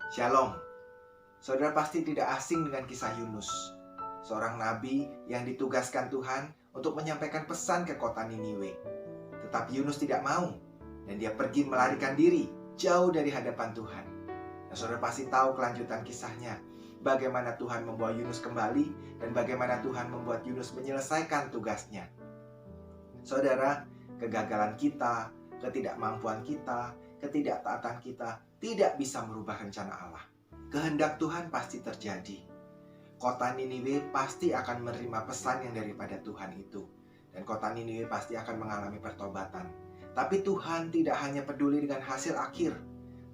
Shalom. Saudara pasti tidak asing dengan kisah Yunus, seorang nabi yang ditugaskan Tuhan untuk menyampaikan pesan ke kota Niniwe. Tetapi Yunus tidak mau, dan dia pergi melarikan diri jauh dari hadapan Tuhan. Nah, saudara pasti tahu kelanjutan kisahnya, bagaimana Tuhan membawa Yunus kembali dan bagaimana Tuhan membuat Yunus menyelesaikan tugasnya. Saudara, kegagalan kita, ketidakmampuan kita, ketidaktaatan kita tidak bisa merubah rencana Allah. Kehendak Tuhan pasti terjadi. Kota Niniwe pasti akan menerima pesan yang daripada Tuhan itu. Dan kota Niniwe pasti akan mengalami pertobatan. Tapi Tuhan tidak hanya peduli dengan hasil akhir.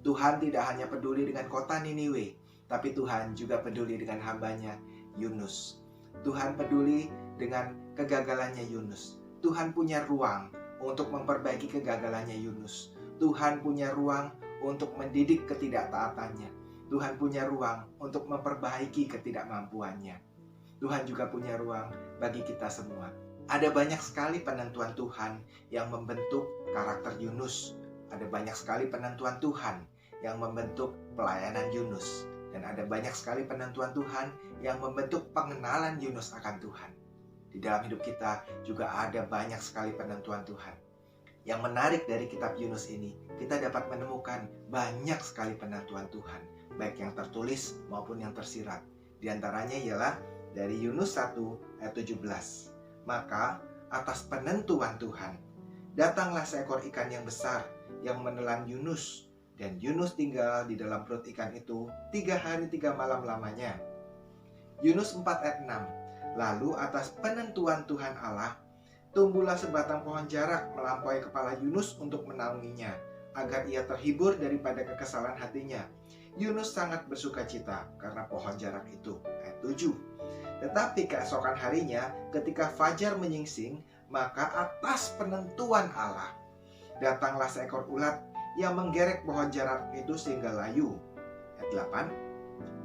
Tuhan tidak hanya peduli dengan kota Niniwe, tapi Tuhan juga peduli dengan hambanya Yunus. Tuhan peduli dengan kegagalannya Yunus. Tuhan punya ruang untuk memperbaiki kegagalannya Yunus. Tuhan punya ruang untuk mendidik ketidaktaatannya. Tuhan punya ruang untuk memperbaiki ketidakmampuannya. Tuhan juga punya ruang bagi kita semua. Ada banyak sekali penentuan Tuhan yang membentuk karakter Yunus. Ada banyak sekali penentuan Tuhan yang membentuk pelayanan Yunus. Dan ada banyak sekali penentuan Tuhan yang membentuk pengenalan Yunus akan Tuhan. Di dalam hidup kita juga ada banyak sekali penentuan Tuhan. Yang menarik dari kitab Yunus ini, kita dapat menemukan banyak sekali penentuan Tuhan, baik yang tertulis maupun yang tersirat. Di antaranya ialah dari Yunus 1 ayat 17. Maka atas penentuan Tuhan, datanglah seekor ikan yang besar yang menelan Yunus, dan Yunus tinggal di dalam perut ikan itu 3 hari 3 malam lamanya. Yunus 4 ayat 6. Lalu atas penentuan Tuhan Allah, tumbuhlah sebatang pohon jarak melampaui kepala Yunus untuk menaunginya, agar ia terhibur daripada kekesalan hatinya. Yunus sangat bersuka cita karena pohon jarak itu. Ayat 7. Tetapi keesokan harinya, ketika fajar menyingsing, maka atas penentuan Allah, datanglah seekor ulat yang menggerek pohon jarak itu sehingga layu. Ayat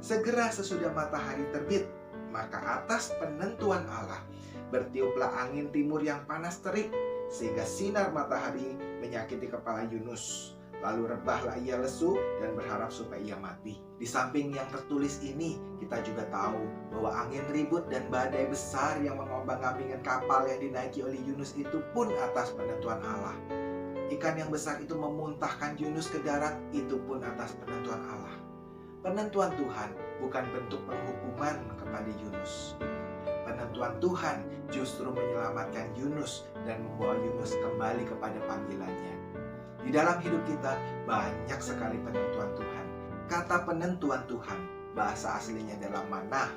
8. Segera sesudah matahari terbit, maka atas penentuan Allah, bertiuplah angin timur yang panas terik, sehingga sinar matahari menyakiti kepala Yunus. Lalu rebahlah ia lesu dan berharap supaya ia mati. Di samping yang tertulis ini, kita juga tahu bahwa angin ribut dan badai besar yang mengombang-ambingkan kapal yang dinaiki oleh Yunus itu pun atas penentuan Allah. Ikan yang besar itu memuntahkan Yunus ke darat, itu pun atas penentuan Allah. Penentuan Tuhan bukan bentuk penghukuman kepada Yunus. Penentuan Tuhan justru menyelamatkan Yunus dan membawa Yunus kembali kepada panggilannya. Di dalam hidup kita banyak sekali penentuan Tuhan. Kata penentuan Tuhan, bahasa aslinya adalah manah.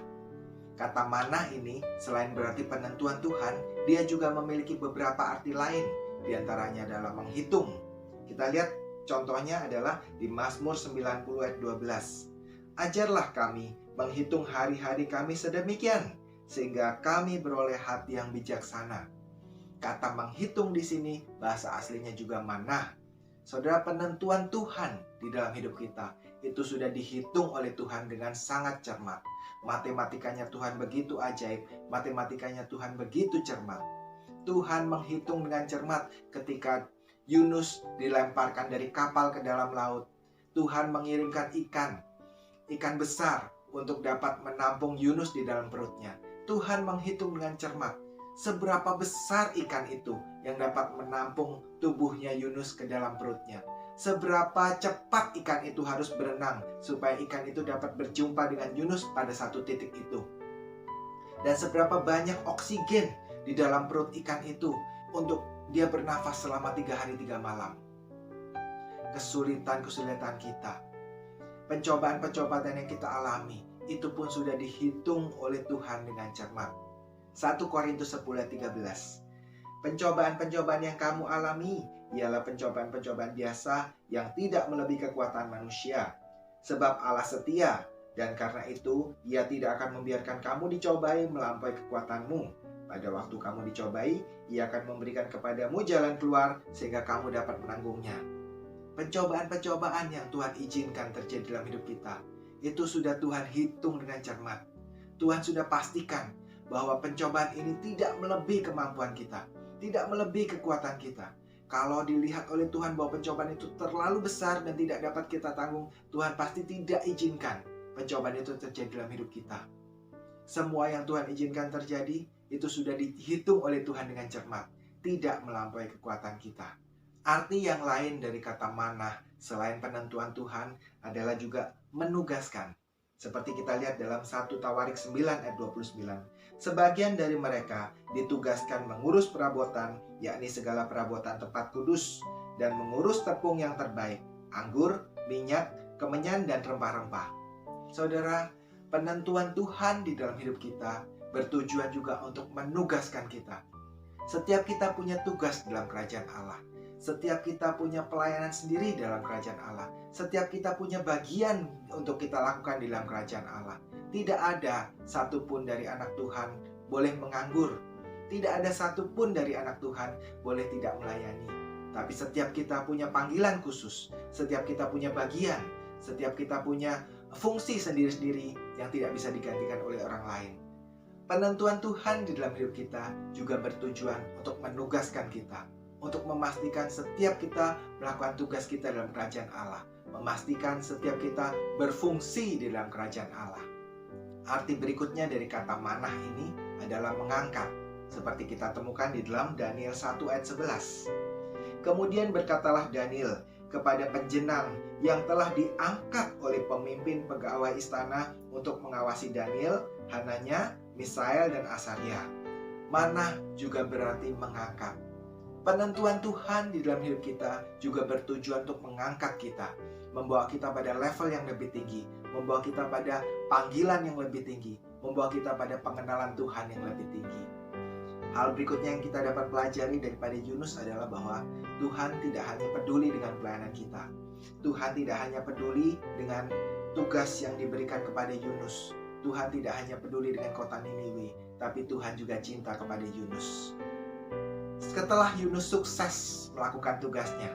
Kata manah ini selain berarti penentuan Tuhan, dia juga memiliki beberapa arti lain. Di antaranya adalah menghitung. Kita lihat contohnya adalah di Mazmur 90 ayat 12. Ajarlah kami menghitung hari-hari kami sedemikian, sehingga kami beroleh hati yang bijaksana. Kata menghitung di sini bahasa aslinya juga manah. Saudara, penentuan Tuhan di dalam hidup kita itu sudah dihitung oleh Tuhan dengan sangat cermat. Matematikanya Tuhan begitu ajaib, matematikanya Tuhan begitu cermat. Tuhan menghitung dengan cermat ketika Yunus dilemparkan dari kapal ke dalam laut. Tuhan mengirimkan ikan besar untuk dapat menampung Yunus di dalam perutnya. Tuhan menghitung dengan cermat seberapa besar ikan itu yang dapat menampung tubuhnya Yunus ke dalam perutnya. Seberapa cepat ikan itu harus berenang supaya ikan itu dapat berjumpa dengan Yunus pada satu titik itu. Dan seberapa banyak oksigen di dalam perut ikan itu untuk dia bernafas selama 3 hari 3 malam. Kesulitan-kesulitan kita, pencobaan-pencobaan yang kita alami, itu pun sudah dihitung oleh Tuhan dengan cermat. 1 Korintus 10 ayat 13. Pencobaan-pencobaan yang kamu alami ialah pencobaan-pencobaan biasa yang tidak melebihi kekuatan manusia. Sebab Allah setia, dan karena itu Ia tidak akan membiarkan kamu dicobai melampaui kekuatanmu. Pada waktu kamu dicobai, Ia akan memberikan kepadamu jalan keluar sehingga kamu dapat menanggungnya. Pencobaan-pencobaan yang Tuhan izinkan terjadi dalam hidup kita, itu sudah Tuhan hitung dengan cermat. Tuhan sudah pastikan bahwa pencobaan ini tidak melebihi kemampuan kita, tidak melebihi kekuatan kita. Kalau dilihat oleh Tuhan bahwa pencobaan itu terlalu besar dan tidak dapat kita tanggung, Tuhan pasti tidak izinkan pencobaan itu terjadi dalam hidup kita. Semua yang Tuhan izinkan terjadi, itu sudah dihitung oleh Tuhan dengan cermat, tidak melampaui kekuatan kita. Arti yang lain dari kata manah selain penentuan Tuhan adalah juga menugaskan. Seperti kita lihat dalam 1 Tawarik 9 ayat 29. Sebagian dari mereka ditugaskan mengurus perabotan, yakni segala perabotan tempat kudus, dan mengurus tepung yang terbaik, anggur, minyak, kemenyan, dan rempah-rempah. Saudara, penentuan Tuhan di dalam hidup kita bertujuan juga untuk menugaskan kita. Setiap kita punya tugas dalam kerajaan Allah. Setiap kita punya pelayanan sendiri dalam kerajaan Allah. Setiap kita punya bagian untuk kita lakukan di dalam kerajaan Allah. Tidak ada satupun dari anak Tuhan boleh menganggur. Tidak ada satupun dari anak Tuhan boleh tidak melayani. Tapi setiap kita punya panggilan khusus. Setiap kita punya bagian. Setiap kita punya fungsi sendiri-sendiri yang tidak bisa digantikan oleh orang lain. Penentuan Tuhan di dalam hidup kita juga bertujuan untuk menugaskan kita, untuk memastikan setiap kita melakukan tugas kita dalam kerajaan Allah, memastikan setiap kita berfungsi di dalam kerajaan Allah. Arti berikutnya dari kata manah ini adalah mengangkat, seperti kita temukan di dalam Daniel 1 ayat 11. Kemudian berkatalah Daniel kepada penjenang yang telah diangkat oleh pemimpin pegawai istana untuk mengawasi Daniel, Hananya, Misael, dan Asaria. Manah juga berarti mengangkat. Penentuan Tuhan di dalam hidup kita juga bertujuan untuk mengangkat kita, membawa kita pada level yang lebih tinggi, membawa kita pada panggilan yang lebih tinggi, membawa kita pada pengenalan Tuhan yang lebih tinggi. Hal berikutnya yang kita dapat pelajari daripada Yunus adalah bahwa Tuhan tidak hanya peduli dengan pelayanan kita. Tuhan tidak hanya peduli dengan tugas yang diberikan kepada Yunus. Tuhan tidak hanya peduli dengan kota Niniwe, tapi Tuhan juga cinta kepada Yunus. Setelah Yunus sukses melakukan tugasnya,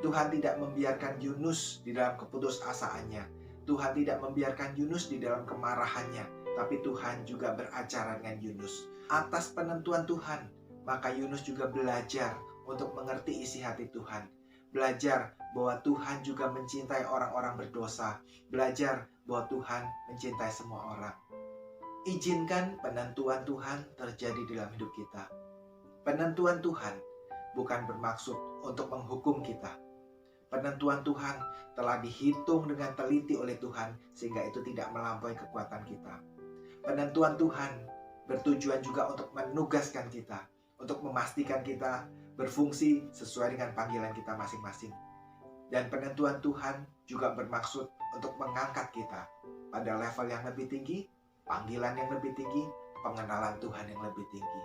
Tuhan tidak membiarkan Yunus di dalam keputusasaannya. Tuhan tidak membiarkan Yunus di dalam kemarahannya, tapi Tuhan juga beracara dengan Yunus. Atas penentuan Tuhan, maka Yunus juga belajar untuk mengerti isi hati Tuhan. Belajar bahwa Tuhan juga mencintai orang-orang berdosa. Belajar bahwa Tuhan mencintai semua orang. Izinkan penentuan Tuhan terjadi dalam hidup kita. Penentuan Tuhan bukan bermaksud untuk menghukum kita. Penentuan Tuhan telah dihitung dengan teliti oleh Tuhan sehingga itu tidak melampaui kekuatan kita. Penentuan Tuhan bertujuan juga untuk menugaskan kita, untuk memastikan kita berfungsi sesuai dengan panggilan kita masing-masing. Dan penentuan Tuhan juga bermaksud untuk mengangkat kita pada level yang lebih tinggi, panggilan yang lebih tinggi, pengenalan Tuhan yang lebih tinggi.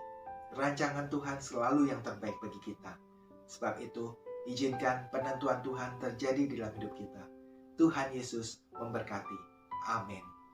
Rancangan Tuhan selalu yang terbaik bagi kita. Sebab itu, izinkan penentuan Tuhan terjadi di dalam hidup kita. Tuhan Yesus memberkati. Amin.